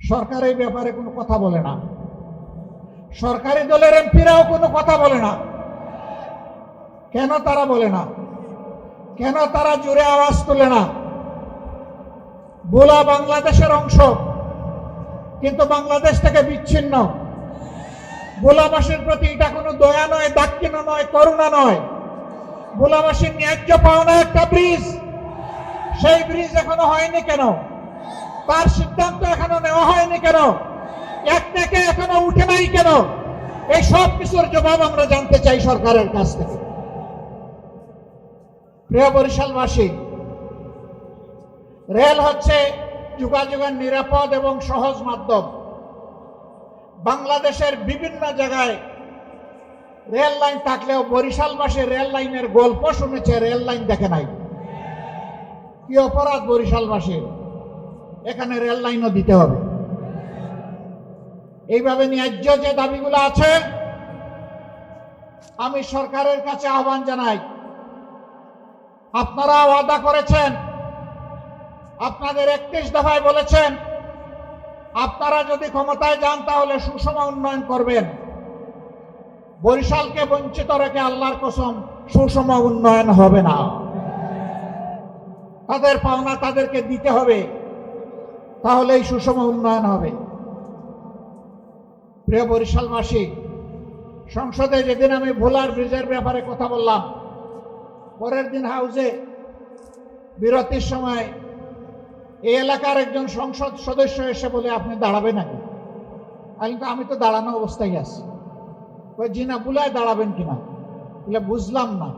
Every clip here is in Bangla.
সরকার এই ব্যাপারে কোনো কথা বলে না, সরকারি দলের এমপিরাও কোনো কথা বলে না। কেন তারা বলে না? কেন তারা জোরে আওয়াজ তোলে না? ভোলা বাংলাদেশের অংশ, কিন্তু বাংলাদেশ থেকে বিচ্ছিন্ন। ভোলাবাসীর প্রতি এটা কোনো দয়া নয়, দাক্ষিণ্য নয়, করুণা নয়। ভোলাবাসীর ন্যায্য পাওনা একটা ব্রিজ, সেই ব্রিজ এখনো হয়নি কেন? তার সিদ্ধান্ত এখনো নেওয়া হয়নি কেন? এক থেকে এখনো উঠে নাই কেন? এই সব কিছুর জবাব আমরা জানতে চাই সরকারের কাছ থেকে। প্রিয় বরিশালবাসী, রেল হচ্ছে যোগাযোগের নিরাপদ এবং সহজ মাধ্যম। বাংলাদেশের বিভিন্ন জায়গায় রেল লাইন থাকলেও বরিশালবাসী রেল লাইনের গল্প শুনেছে, রেল লাইন দেখে নাই। কি অপরাধ বরিশালবাসীর? এখানে রেল লাইনও দিতে হবে। এইভাবে ন্যায্য যে দাবিগুলো আছে, আমি সরকারের কাছে আহ্বান জানাই, আপনারা ওয়াদা করেছেন, আপনাদের 31 দফায় বলেছেন আপনারা যদি ক্ষমতায় যান তাহলে সুষম উন্নয়ন করবেন। বরিশালকে বঞ্চিত রেখে আল্লাহর কসম সুষম উন্নয়ন হবে না। তাদের পাওনা তাদেরকে দিতে হবে, তাহলেই সুষম উন্নয়ন হবে। প্রিয় বরিশালবাসী, সংসদে যেদিন আমি ভোলার ব্রিজের ব্যাপারে কথা বললাম, পরের দিন হাউসে বিরতির সময় এই এলাকার একজন সংসদ সদস্য এসে বলে, আপনি দাঁড়াবেন নাকি? আমি তো দাঁড়ানো অবস্থায় আছি। জি না, ভোলায় দাঁড়াবেন কিনা? বলে বুঝলাম না।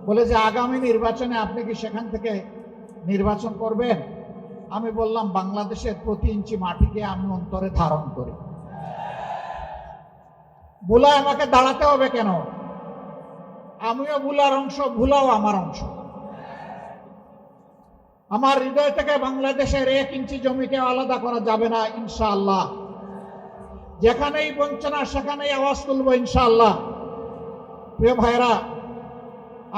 বলে যে আগামী নির্বাচনে আপনি কি সেখান থেকে নির্বাচন করবেন? আমি বললাম, বাংলাদেশের প্রতি ইঞ্চি মাটিকে আমি অন্তরে ধারণ করি। ভোলায় আমাকে দাঁড়াতে হবে কেন? আমিও ভোলার অংশ, ভোলাও আমার অংশ। আমার হৃদয় থেকে বাংলাদেশের 1 ইঞ্চি জমিকে আলাদা করা যাবে না ইনশাআল্লাহ। যেখানেই বঞ্চনা সেখানেই আওয়াজ তুলব ইনশাআল্লাহ। প্রিয় ভাইরা,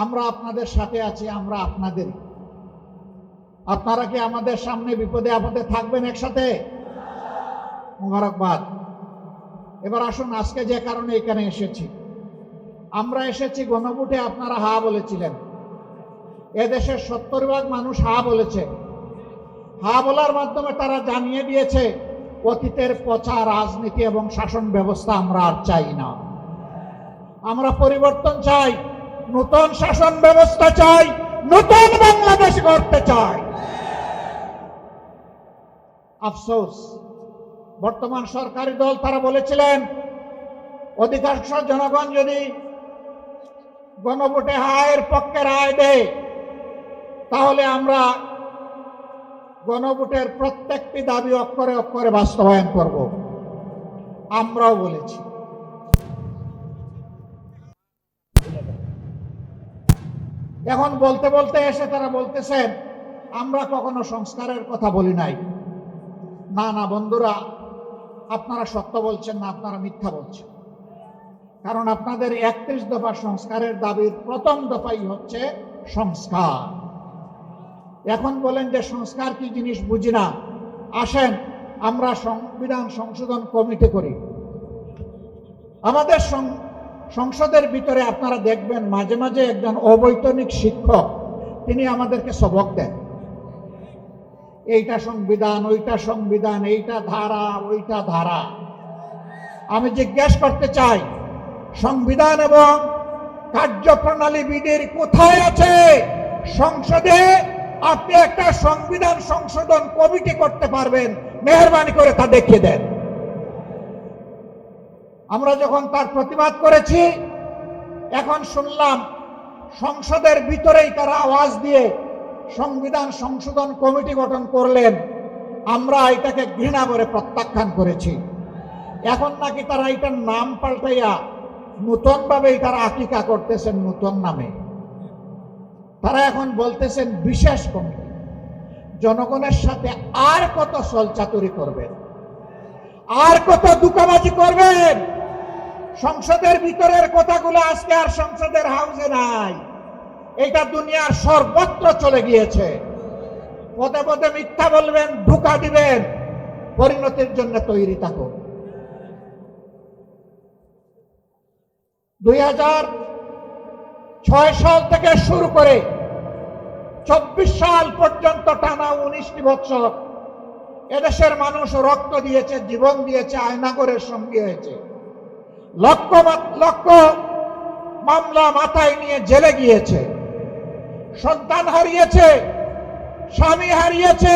আমরা আপনাদের সাথে আছি, আমরা আপনাদেরই। আপনারা কি আমাদের সামনে বিপদে আপদে থাকবেন একসাথে? মোবারকবাদ। এবার আসুন, আজকে যে কারণে এখানে এসেছি, আমরা এসেছি গণভোটে আপনারা হা বলেছিলেন। এদেশের 70% মানুষ হা বলেছে। হা বলার মাধ্যমে তারা জানিয়ে দিয়েছে অতীতের পচা রাজনীতি এবং শাসন ব্যবস্থা আমরা আর চাই না। আমরা পরিবর্তন চাই, নতুন শাসন ব্যবস্থা চাই, নতুন বাংলাদেশ গড়তে চাই। আফসোস, বর্তমান সরকারি দল তারা বলেছিলেন অধিকাংশ জনগণ যদি গণভোটে হায়ের পক্ষে রায় দেয় তাহলে আমরা গণভোটের প্রত্যেকটি দাবি অক্ষরে অক্ষরে বাস্তবায়ন করব। আমরাও বলেছি। এখন বলতে বলতে এসে তারা বলতেছেন আমরা কখনো সংস্কারের কথা বলি নাই। না না বন্ধুরা, আপনারা সত্য বলছেন না, আপনারা মিথ্যা বলছেন। কারণ আপনাদের 31 দফা সংস্কারের দাবির প্রথম দফাই হচ্ছে সংস্কার। এখন বলেন যে সংস্কার কি জিনিস বুঝি না। আসেন আমরা সংবিধান সংশোধন কমিটি করি। আমাদের সংসদের ভিতরে আপনারা দেখবেন মাঝে মাঝে একজন অবৈতনিক শিক্ষক তিনি আমাদেরকে সবক দেন। এইটা সংবিধান, ওইটা সংবিধান, এইটা ধারা, ওইটা ধারা। আমি জিজ্ঞেস করতে চাই, সংবিধান এবং কার্যপ্রণালী বিধির কোথায় আছে? সংসদে আপনি একটা সংবিধান সংশোধন কমিটি করতে পারবেন, মেহেরবানি করে তা দেখিয়ে দেন। আমরা যখন তার প্রতিবাদ করেছি, এখন শুনলাম সংসদের ভিতরেই তারা আওয়াজ দিয়ে সংবিধান সংশোধন কমিটি গঠন করলেন। আমরা এটাকে ঘৃণা করে প্রত্যাখ্যান করেছি। এখন নাকি তারা এটার নাম পাল্টাইয়া নতুন ভাবে এটার আকিকা করতেছেন নতুন নামে। তারা এখন বলতেছেন বিশেষ কমিটি। জনগণের সাথে আর কত ছলচাতুরি করবেন, আর কত দুকাবাজি করবেন? সংসদের ভিতরের কথাগুলো আজকে আর সংসদের হাউসে নাই, এটা দুনিয়ার সর্বত্র চলে গিয়েছে। পদে পদে মিথ্যা বলবেন, ধোঁকা দিবেন, পরিণতির জন্য তৈরি থাকো। 2006 সাল থেকে শুরু করে 24 সাল পর্যন্ত টানা 19টি বছর এদেশের মানুষ রক্ত দিয়েছে, জীবন দিয়েছে, আয়নাগরের সঙ্গী হয়েছে। লক্ষ লক্ষ মামলা মাথায় নিয়ে জেলে গিয়েছে, সন্তান হারিয়েছে, স্বামী হারিয়েছে,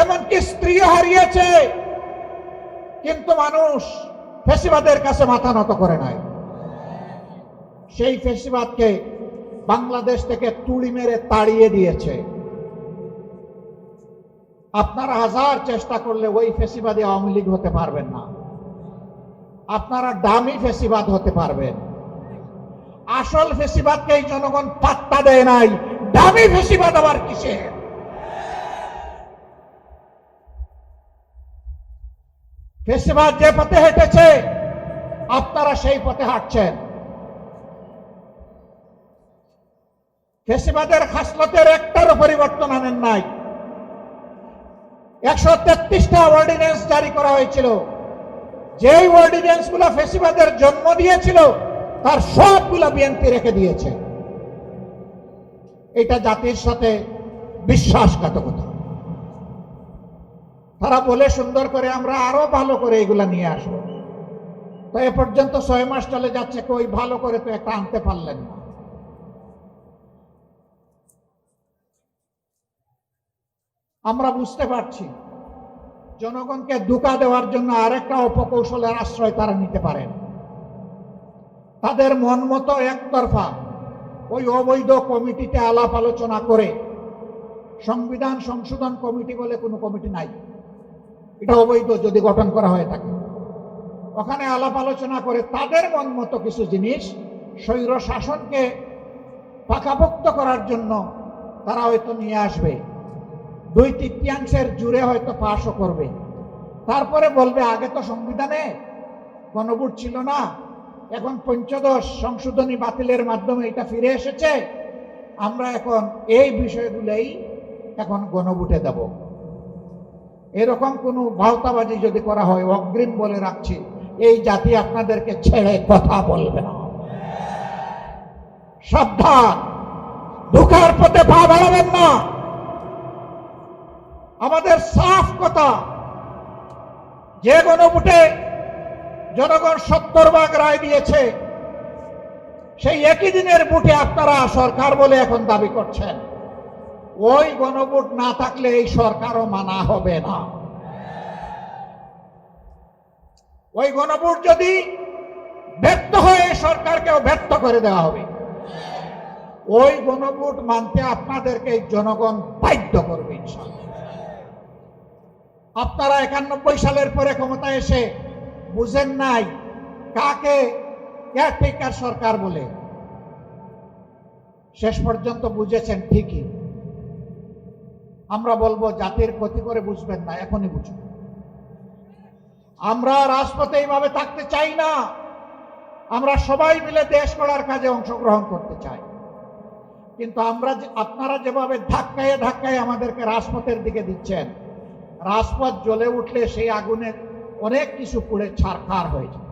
এমনকি স্ত্রীও হারিয়েছে। কিন্তু মানুষ ফ্যাসিবাদের কাছে মাথা নত করে নাই। সেই ফ্যাসিবাদকে বাংলাদেশ থেকে তুড়ি মেরে তাড়িয়ে দিয়েছে। আপনারা হাজার চেষ্টা করলে ওই ফ্যাসিবাদী আওয়ামী লীগ হতে পারবেন না। আপনারা দামি ফ্যাসিবাদ হতে পারবেন। আসল ফ্যাসিবাদকে এই জনগণ পাত্তা দেয় নাই, দামি ফ্যাসিবাদ আবার কিসে? ফ্যাসিবাদ যে পথে হেঁটেছে আপনারা সেই পথে হাঁটছেন। ফ্যাসিবাদের খাসলতের একটারও পরিবর্তন আনেন নাই। 133টা অর্ডিন্যান্স জারি করা হয়েছিল। যেই অর্ডিন্যান্স গুলো ফ্যাসিবাদের জন্ম দিয়েছিল তার সবগুলো বিএনপি রেখে দিয়েছে। এটা জাতির সাথে বিশ্বাসঘাতকতা। তারা বলে সুন্দর করে আমরা আরো ভালো করে এগুলা নিয়ে আসবো। তো এ পর্যন্ত 6 মাস চলে যাচ্ছে, কই ভালো করে তো একটা আনতে পারলেন না। আমরা বুঝতে পারছি জনগণকে ধোঁকা দেওয়ার জন্য আরেকটা অপকৌশলের আশ্রয় তারা নিতে পারেন। তাদের মন মতো একতরফা ওই অবৈধ কমিটিতে আলাপ আলোচনা করে, সংবিধান সংশোধন কমিটি বলে কোনো কমিটি নাই, এটা অবৈধ যদি গঠন করা হয়ে থাকে, ওখানে আলাপ আলোচনা করে তাদের মন মতো কিছু জিনিস স্বৈর শাসনকে পাকাপোক্ত করার জন্য তারা হয়তো নিয়ে আসবে। 2/3 জুড়ে হয়তো পাশও করবে। তারপরে বলবে আগে তো সংবিধানে গণভোট ছিল না, এখন 15 সংশোধনী বাতিলের মাধ্যমে এটা ফিরে এসেছে, আমরা এখন এই বিষয়গুলোই এখন গণভোটে দেব। এরকম কোনো ভাওতাবাজি যদি করা হয়, অগ্রিম বলে রাখছি এই জাতি আপনাদেরকে ছেড়ে কথা বলবে না। সাবধান, ধোঁকার পথে পা বাড়াবেন না। আমাদের সাফ কথা, যে গণভোটে জনগণ 70 রায় দিয়েছে, সেই একই দিনের ভোটে আপনারা সরকার বলে এখন দাবি করছেন। ওই গণভোট না থাকলে এই সরকারও মানা হবে না। ওই গণভোট যদি ব্যর্থ হয়, সরকারকেও ব্যর্থ করে দেওয়া হবে। ওই গণভোট মানতে আপনাদেরকে জনগণ বাধ্য করবে ইনশাআল্লাহ। আপনারা 91 সালের পরে ক্ষমতায় এসে বুঝেন নাই কাকে কেয়ারটেকার সরকার বলে। শেষ পর্যন্ত বুঝেছেন ঠিকই। আমরা বলবো জাতির ক্ষতি করে বুঝবেন না, এখনই বুঝবেন। আমরা রাজপথে এইভাবে থাকতে চাই না। আমরা সবাই মিলে দেশ গড়ার কাজে অংশগ্রহণ করতে চাই। কিন্তু আপনারা যেভাবে ধাক্কায় ধাক্কায় আমাদেরকে রাজপথের দিকে দিচ্ছেন, রাজপথ জ্বলে উঠলে সেই আগুনে অনেক কিছু পুড়ে ছারখার হয়ে যায়।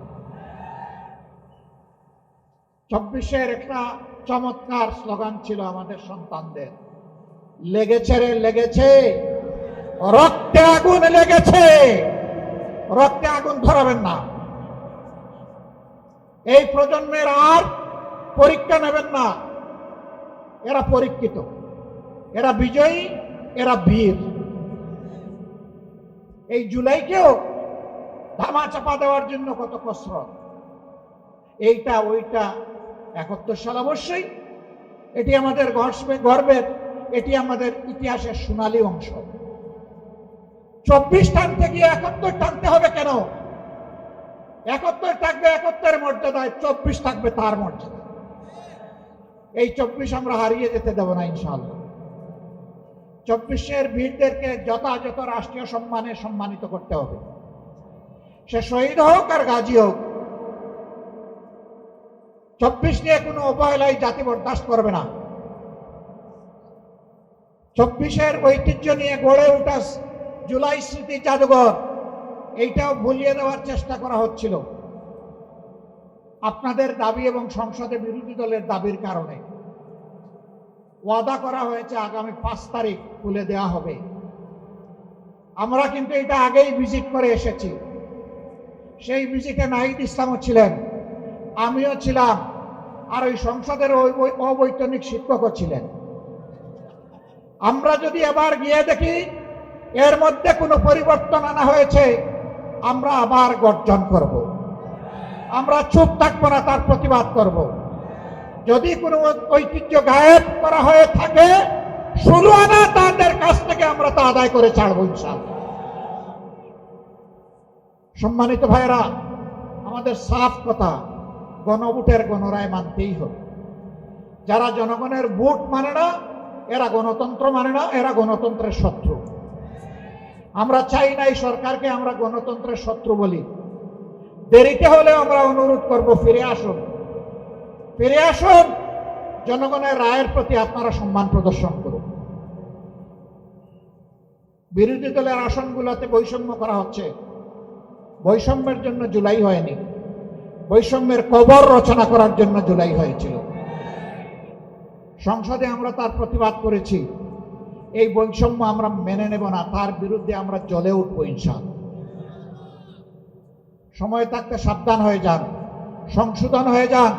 24-এর একটা চমৎকার স্লোগান ছিল আমাদের সন্তানদের, লেগেছে রে লেগেছে, রক্তে আগুন লেগেছে, রক্তে আগুন ধরাবেন না। এই প্রজন্মের আর পরীক্ষা নেবেন না। এরা পরীক্ষিত, এরা বিজয়ী, এরা বীর। এই জুলাইকেও ধামা চাপা দেওয়ার জন্য কত কসরত, এইটা ওইটা। 71 সাল অবশ্যই এটি আমাদের গর্বের, এটি আমাদের ইতিহাসের সোনালী অংশ। 24 টানতে গিয়ে 71 টানতে হবে কেন? 71 থাকবে 71-এর মর্যাদায়, 24 থাকবে তার মর্যাদায়। এই 24 আমরা হারিয়ে যেতে দেব না ইনশাআল্লাহ। 24-এর বীরদেরকে যথাযথ রাষ্ট্রীয় সম্মানে সম্মানিত করতে হবে। সে শহীদ হোক আর গাজী হোক, 24 নিয়ে কোনো অবহেলায় জাতি বরদাস্ত করবে না। 24-এর ঐতিহ্য নিয়ে গড়ে ওঠা জুলাই স্মৃতি জাদুঘর এইটাও ভুলিয়ে দেওয়ার চেষ্টা করা হচ্ছিল আপনাদের দাবি এবং সংসদে বিরোধী দলের দাবির কারণে। ওয়াদা করা হয়েছে আগামী 5 তারিখ খুলে দেওয়া হবে। আমরা কিন্তু এটা আগেই ভিজিট করে এসেছি। সেই ভিজিটে নাহিদ ইসলামও ছিলেন, আমিও ছিলাম, আর ওই সংসদের ওই অবৈতনিক শিক্ষকও ছিলেন। আমরা যদি এবার গিয়ে দেখি এর মধ্যে কোনো পরিবর্তন আনা হয়েছে, আমরা আবার গর্জন করব। আমরা চুপ থাকবো না, তার প্রতিবাদ করব। যদি কোনো ঐতিহ্য গায়েব করা হয়ে থাকে, 16 আনা তাদের কাছ থেকে আমরা তা আদায় করে ছাড়বো ইনশাআল্লাহ। সম্মানিত ভাইরা, আমাদের সাফ কথা, গণভোটের গণরায় মানতেই হবে। যারা জনগণের ভোট মানে না, এরা গণতন্ত্র মানে না, এরা গণতন্ত্রের শত্রু। আমরা চাই না এই সরকারকে আমরা গণতন্ত্রের শত্রু বলি। দেরিতে হলেও আমরা অনুরোধ করব, ফিরে আসুন, ফিরে আসুন। জনগণের রায়ের প্রতি আপনারা সম্মান প্রদর্শন করুন। বিরোধী দলের আসনগুলোতে বৈষম্য করা হচ্ছে। বৈষম্যের জন্য জুলাই হয়নি, বৈষম্যের কবর রচনা করার জন্য জুলাই হয়েছিল। সংসদে আমরা তার প্রতিবাদ করেছি। এই বৈষম্য আমরা মেনে নেব না, তার বিরুদ্ধে আমরা জ্বলে উঠবো ইনশাআল্লাহ। সময় থাকতে সাবধান হয়ে যান, সংশোধন হয়ে যান,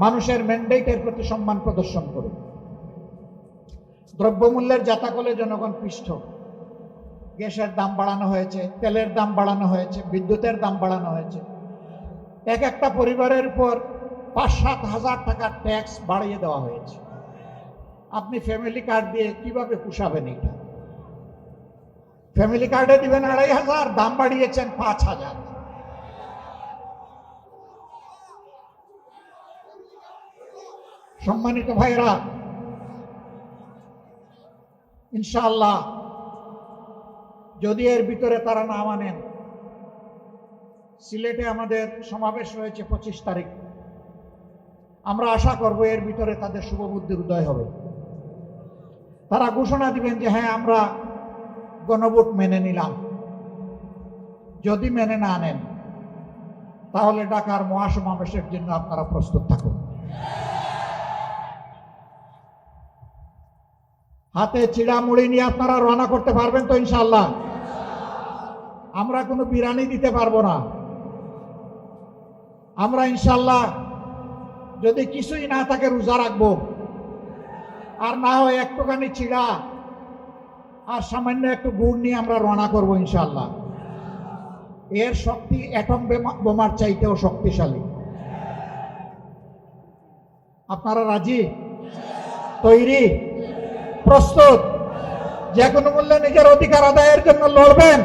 মানুষের ম্যান্ডেটের প্রতি সম্মান প্রদর্শন করুন। দ্রব্যমূল্যের জাতাকলে জনগণ পিষ্ট। গ্যাসের দাম বাড়ানো হয়েছে, তেলের দাম বাড়ানো হয়েছে, বিদ্যুতের দাম বাড়ানো হয়েছে। এক একটা পরিবারের উপর 5-7 হাজার টাকার ট্যাক্স বাড়িয়ে দেওয়া হয়েছে। আপনি ফ্যামিলি কার্ড দিয়ে কিভাবে পুষাবেন? এটা ফ্যামিলি কার্ডে দিবেন 2,500, দাম বাড়িয়েছেন 5,000। সম্মানিত ভাইরা, ইনশাআল্লাহ যদি এর ভিতরে তারা না মানেন, সিলেটে আমাদের সমাবেশ রয়েছে 25 তারিখ। আমরা আশা করব এর ভিতরে তাদের শুভবুদ্ধির উদয় হবে। তারা ঘোষণা দিবেন যে হ্যাঁ, আমরা গণভোট মেনে নিলাম। যদি মেনে না নেন, তাহলে ঢাকার মহাসমাবেশের জন্য আপনারা প্রস্তুত থাকুন। হাতে চিড়া মুড়ি নিয়ে আপনারা রওনা করতে পারবেন তো ইনশাআল্লাহ? আমরা কোনো বিরানি দিতে পারবো না। আমরা ইনশাআল্লাহ যদি কিছুই না থাকে রোজা রাখবো, আর না হয় একটুখানি চিড়া আর সামান্য একটু গুড় নিয়ে আমরা রওনা করবো ইনশাআল্লাহ। এর শক্তি অ্যাটম বোমার চাইতেও শক্তিশালী। আপনারা রাজি, তৈরি, প্রস্তুত? যে কোনো মূল্যে নিজের অধিকার আদায়ের জন্য লড়বেন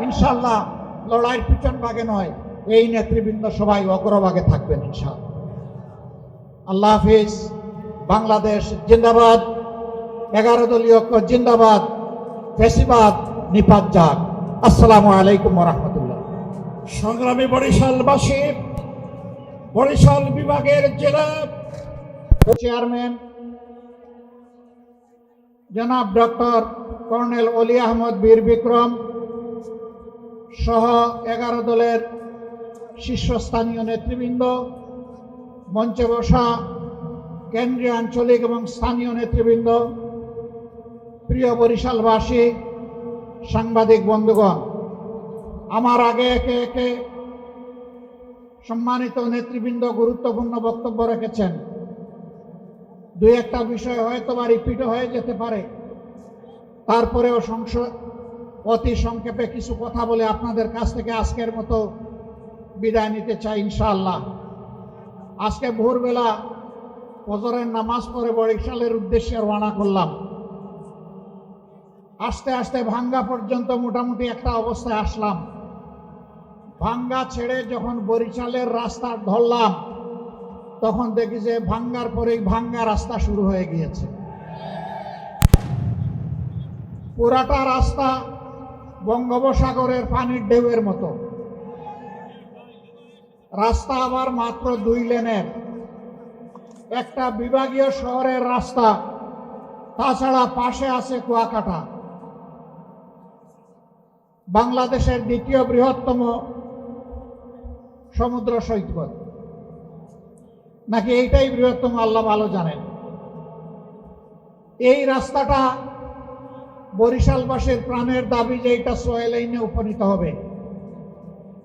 ইনশাআল্লাহ। লড়াইয়ের পিছন ভাগে নয়, এই নেতৃবৃন্দ সবাই অগ্রভাগে থাকবেন ইনশাআল্লাহ। আল্লাহ হাফিজ। বাংলাদেশ জিন্দাবাদ। 11 দলীয় ঐক্য জিন্দাবাদ। ফ্যাসিবাদ নিপাত যাক। আসসালামু আলাইকুম ওয়া রাহমাতুল্লাহ। সংগ্রামী বরিশালবাসী, বরিশাল বিভাগের জেলা চেয়ারম্যান জনাব ডক্টর কর্নেল অলি আহমদ বীর বিক্রম সহ 11 দলের শীর্ষস্থানীয় নেতৃবৃন্দ, মঞ্চে বসা কেন্দ্রীয়, আঞ্চলিক এবং স্থানীয় নেতৃবৃন্দ, প্রিয় বরিশালবাসী, সাংবাদিক বন্ধুগণ, আমার আগে একে একে সম্মানিত নেতৃবৃন্দ গুরুত্বপূর্ণ বক্তব্য রেখেছেন। দুই একটা বিষয় হয়তো বা রিপিট হয়ে যেতে পারে, তারপরেও অতি সংক্ষেপে কিছু কথা বলে আপনাদের কাছ থেকে আজকের মতো বিদায় নিতে চাই ইনশাআল্লাহ। আজকে ভোরবেলা ফজরের নামাজ পড়ে বরিশালের উদ্দেশ্যে রওনা করলাম। আস্তে আস্তে ভাঙ্গা পর্যন্ত মোটামুটি একটা অবস্থায় আসলাম। ভাঙ্গা ছেড়ে যখন বরিশালের রাস্তা ধরলাম, তখন দেখি যে ভাঙ্গার পরেই ভাঙ্গা রাস্তা শুরু হয়ে গিয়েছে। পুরাটা রাস্তা বঙ্গোপসাগরের পানির ঢেউয়ের মতো। রাস্তা আবার মাত্র 2 লেনের, একটা বিভাগীয় শহরের রাস্তা, তাছাড়া পাশে আছে কুয়াকাটা। বাংলাদেশের দ্বিতীয় বৃহত্তম সমুদ্র সৈকত, নাকি এইটাই বৃহত্তম, আল্লাহ ভালো জানেন। এই রাস্তাটা বরিশালবাসীর প্রাণের দাবি যে এটা 6 লাইনে উপনীত হবে।